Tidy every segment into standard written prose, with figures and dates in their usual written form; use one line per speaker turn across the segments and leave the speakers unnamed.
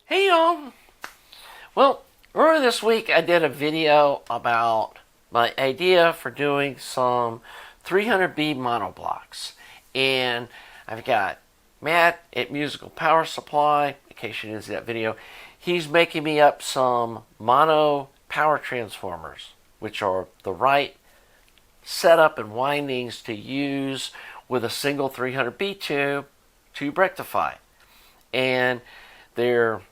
Hey y'all! Well, earlier this week I did a video about my idea for doing some 300B monoblocks. And I've got Matt at Musical Power Supply, in case you didn't see that video. He's making me up some mono power transformers, which are the right setup and windings to use with a single 300B tube rectify. And they're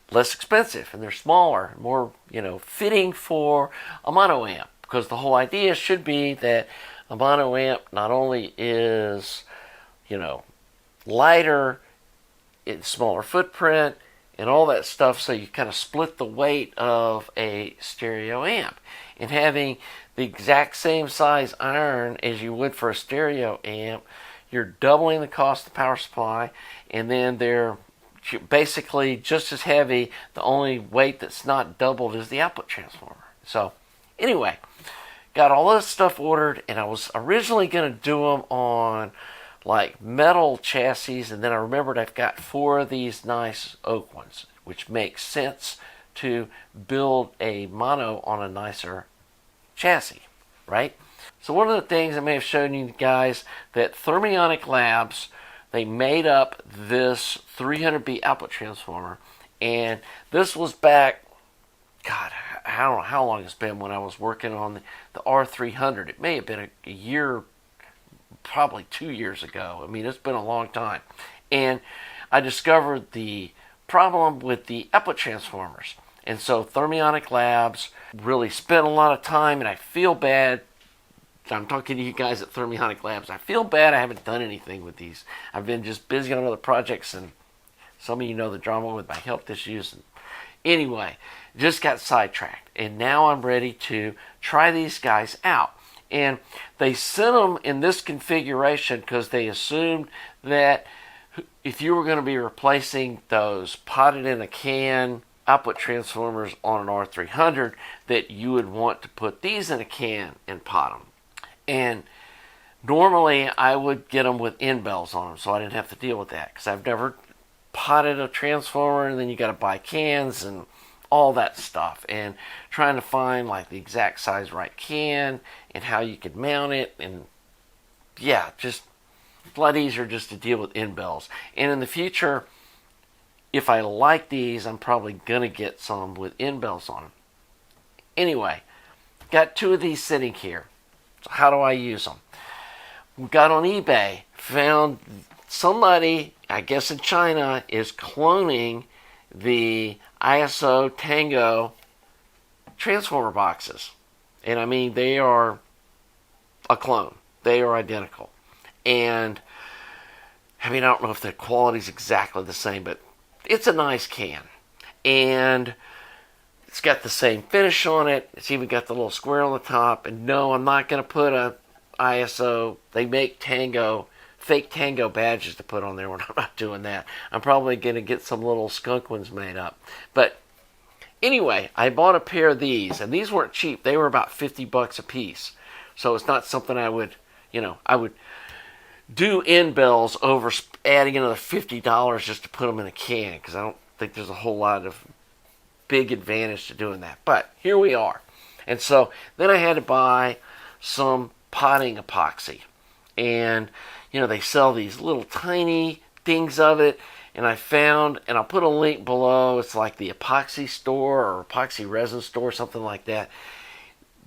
less expensive and they're smaller, more, fitting for a mono amp, because the whole idea should be that a mono amp not only is, lighter, it's smaller footprint and all that stuff, so you kind of split the weight of a stereo amp. And having the exact same size iron as you would for a stereo amp, you're doubling the cost of the power supply, and then they're basically just as heavy. The only weight that's not doubled is the output transformer. So anyway, got all this stuff ordered, and I was originally going to do them on like metal chassis, and then I remembered I've got 4 of these nice oak ones, which makes sense to build a mono on a nicer chassis, right? So one of the things I may have shown you guys, that Thermionic Labs, they made up this 300B output transformer, and this was back, God, I don't know how long it's been, when I was working on the R300. It may have been a year, probably 2 years ago. I mean, it's been a long time. And I discovered the problem with the output transformers. And so Thermionic Labs really spent a lot of time, and I feel bad. I'm talking to you guys at Thermionic Labs. I feel bad I haven't done anything with these. I've been just busy on other projects, and some of you know the drama with my health issues. And anyway, just got sidetracked, and now I'm ready to try these guys out. And they sent them in this configuration because they assumed that if you were going to be replacing those potted in a can output transformers on an R300, that you would want to put these in a can and pot them. And normally I would get them with end bells on them, so I didn't have to deal with that, because I've never potted a transformer, and then you got to buy cans and all that stuff, and trying to find like the exact size right can and how you could mount it, and yeah, just a lot easier just to deal with end bells. And in the future, if I like these, I'm probably gonna get some with end bells on them. Anyway, got 2 of these sitting here. So how do I use them? We got on eBay, found somebody, I guess in China, is cloning the ISO Tango transformer boxes. And I mean, they are a clone. They are identical. And I mean, I don't know if the quality is exactly the same, but it's a nice can. And it's got the same finish on it. It's even got the little square on the top. And no, I'm not going to put a ISO. They make Tango, fake Tango badges to put on there when I'm not doing that. I'm probably going to get some little skunk ones made up. But anyway, I bought a pair of these, and these weren't cheap. They were about $50 a piece. So it's not something I would, I would do end bells over adding another $50 just to put them in a can, because I don't think there's a whole lot of big advantage to doing that. But here we are. And so then I had to buy some potting epoxy. And, they sell these little tiny things of it. And I found, and I'll put a link below, it's like the Epoxy store or Epoxy Resin store, something like that.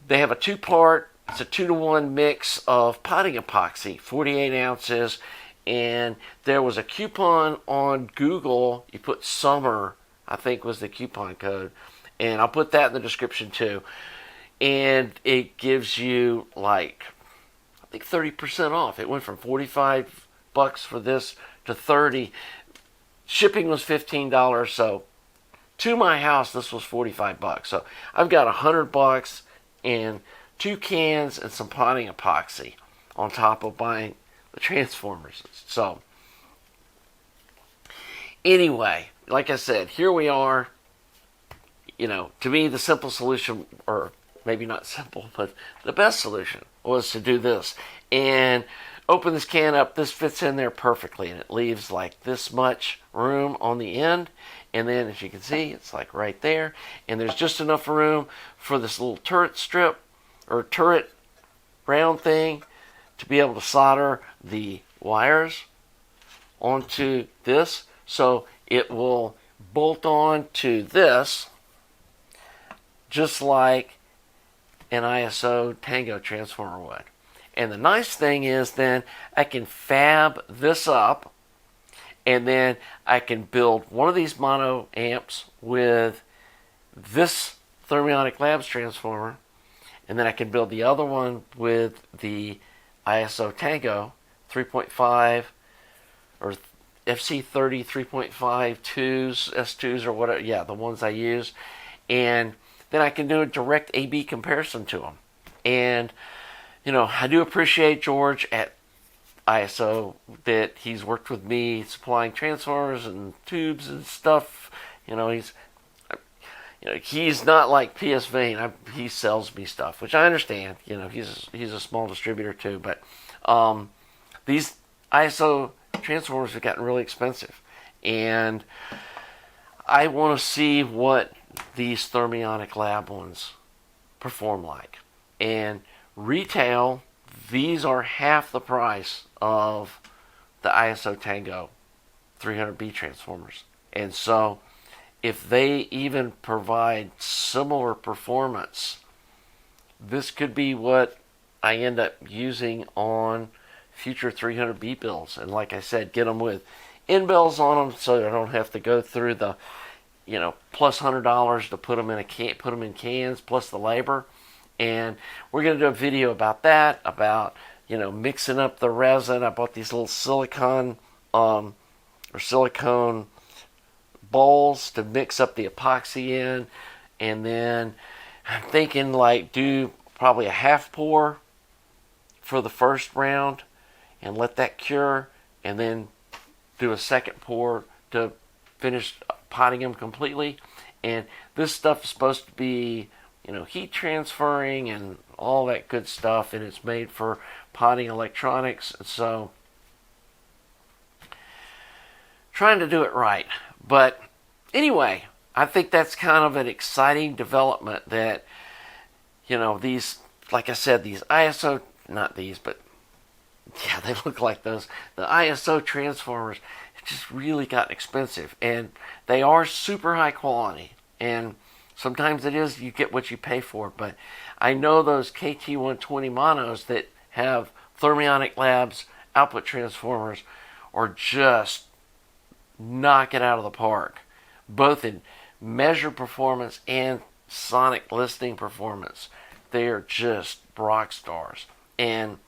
They have a 2-part, it's a 2-to-1 mix of potting epoxy, 48 ounces. And there was a coupon on Google. You put summer, I think was the coupon code. And I'll put that in the description too. And it gives you like, I think 30% off. It went from $45 for this to $30. Shipping was $15. So to my house, this was $45. So I've got $100 and 2 cans and some potting epoxy on top of buying the transformers. So anyway, like I said, here we are. To me, the simple solution, or maybe not simple, but the best solution was to do this. And open this can up, this fits in there perfectly, and it leaves like this much room on the end. And then, as you can see, it's like right there, and there's just enough room for this little turret strip or turret round thing to be able to solder the wires onto this, so it will bolt on to this just like an ISO Tango transformer would. And the nice thing is then I can fab this up, and then I can build one of these mono amps with this Thermionic Labs transformer, and then I can build the other one with the ISO Tango 3.5 or FC30 3.5 2s, S2s or whatever, yeah, the ones I use. And then I can do a direct A/B comparison to them. And, you know, I do appreciate George at ISO that he's worked with me supplying transformers and tubes and stuff. You know, he's not like PS Vane. He sells me stuff, which I understand. You know, he's a small distributor too. But these ISO transformers have gotten really expensive, and I want to see what these Thermionic Lab ones perform like. And retail, these are half the price of the ISO Tango 300B transformers. And so if they even provide similar performance, this could be what I end up using on future 300B builds. And like I said, get them with in-bills on them so I don't have to go through the, you know, plus $100 to put them in put them in cans, plus the labor. And we're going to do a video about that, about, you know, mixing up the resin. I bought these little silicone bowls to mix up the epoxy in, and then I'm thinking like do probably a half pour for the first round and let that cure, and then do a second pour to finish potting them completely. And this stuff is supposed to be, you know, heat transferring and all that good stuff, and it's made for potting electronics. So trying to do it right. But anyway, I think that's kind of an exciting development that, you know, these, like I said, these ISO, not these, but yeah, they look like those. The ISO transformers have just really gotten expensive, and they are super high quality. And sometimes it is, you get what you pay for. But I know those KT120 monos that have Thermionic Labs output transformers are just knock it out of the park, both in measure performance and sonic listening performance. They are just rock stars. And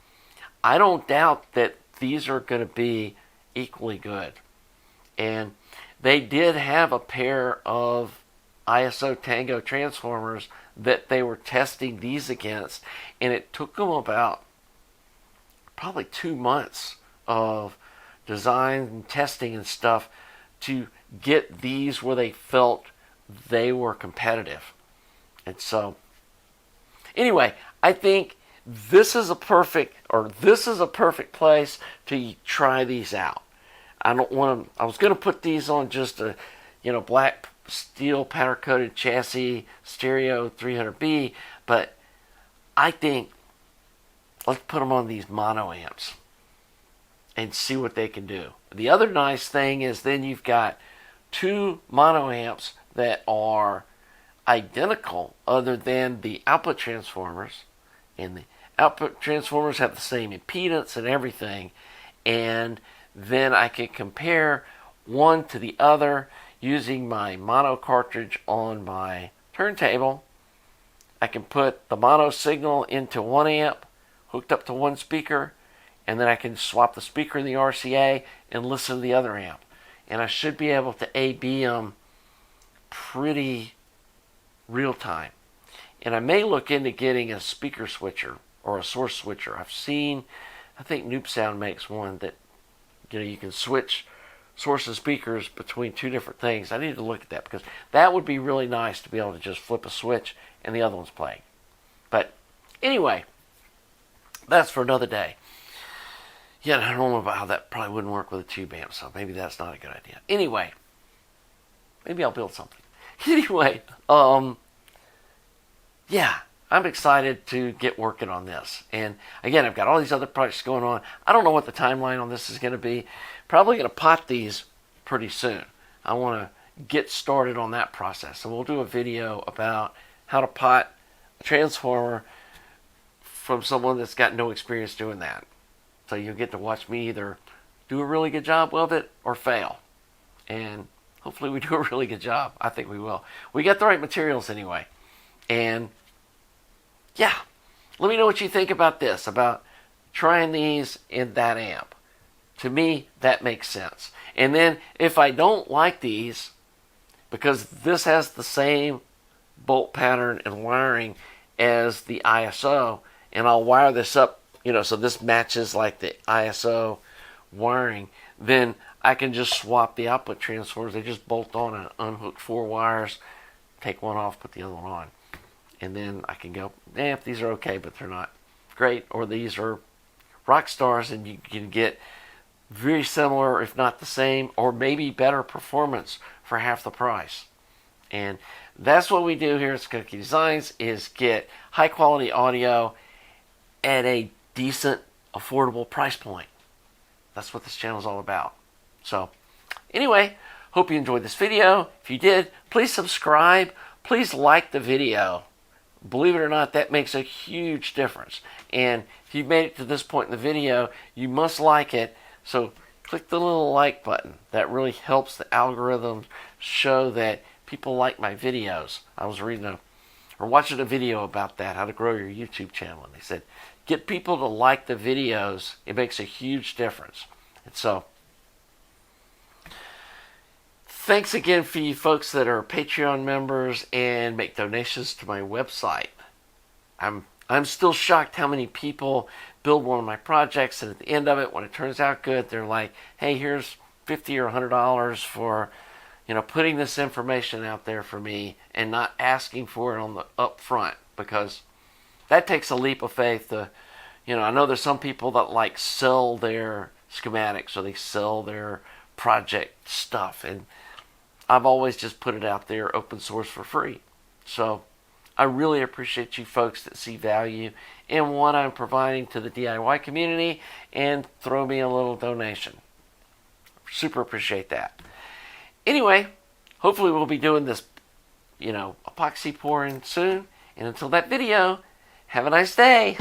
I don't doubt that these are going to be equally good. And they did have a pair of ISO Tango transformers that they were testing these against, and it took them about probably 2 months of design and testing and stuff to get these where they felt they were competitive. And so anyway, I think this is a perfect place to try these out. I was going to put these on just a, you know, black steel powder coated chassis stereo 300B, but I think let's put them on these mono amps and see what they can do. The other nice thing is then you've got 2 mono amps that are identical other than the output transformers, and the output transformers have the same impedance and everything, and then I can compare one to the other using my mono cartridge on my turntable. I can put the mono signal into 1 amp hooked up to 1 speaker, and then I can swap the speaker in the RCA and listen to the other amp. And I should be able to A/B them pretty real time. And I may look into getting a speaker switcher or a source switcher. I've seen, I think Noob Sound makes one that, you know, you can switch source and speakers between 2 different things. I need to look at that, because that would be really nice to be able to just flip a switch and the other one's playing. But anyway, that's for another day. Yeah, I don't know about how that probably wouldn't work with a tube amp, so maybe that's not a good idea. Anyway, maybe I'll build something. Anyway, yeah, I'm excited to get working on this. And again, I've got all these other projects going on. I don't know what the timeline on this is going to be. Probably going to pot these pretty soon. I want to get started on that process. And we'll do a video about how to pot a transformer from someone that's got no experience doing that. So you'll get to watch me either do a really good job of it or fail. And hopefully we do a really good job. I think we will. We got the right materials anyway. And yeah, let me know what you think about this, about trying these in that amp. To me, that makes sense. And then if I don't like these, because this has the same bolt pattern and wiring as the ISO, and I'll wire this up, so this matches like the ISO wiring, then I can just swap the output transformers. They just bolt on and unhook 4 wires, take one off, put the other one on. And then I can go, if these are okay, but they're not great, or these are rock stars, and you can get very similar, if not the same, or maybe better performance for half the price. And that's what we do here at Skokie Designs, is get high quality audio at a decent, affordable price point. That's what this channel is all about. So anyway, hope you enjoyed this video. If you did, please subscribe. Please like the video. Believe it or not, that makes a huge difference. And if you've made it to this point in the video, you must like it. So click the little like button. That really helps the algorithm show that people like my videos. I was watching a video about that, how to grow your YouTube channel. And they said, get people to like the videos. It makes a huge difference. And so, thanks again for you folks that are Patreon members and make donations to my website. I'm still shocked how many people build one of my projects, and at the end of it, when it turns out good, they're like, hey, here's $50 or $100 for putting this information out there for me, and not asking for it on the up front, because that takes a leap of faith. I know there's some people that sell their schematics, or they sell their project stuff, and I've always just put it out there open source for free. So I really appreciate you folks that see value in what I'm providing to the DIY community and throw me a little donation. Super appreciate that. Anyway, hopefully we'll be doing this, epoxy pouring soon. And until that video, have a nice day.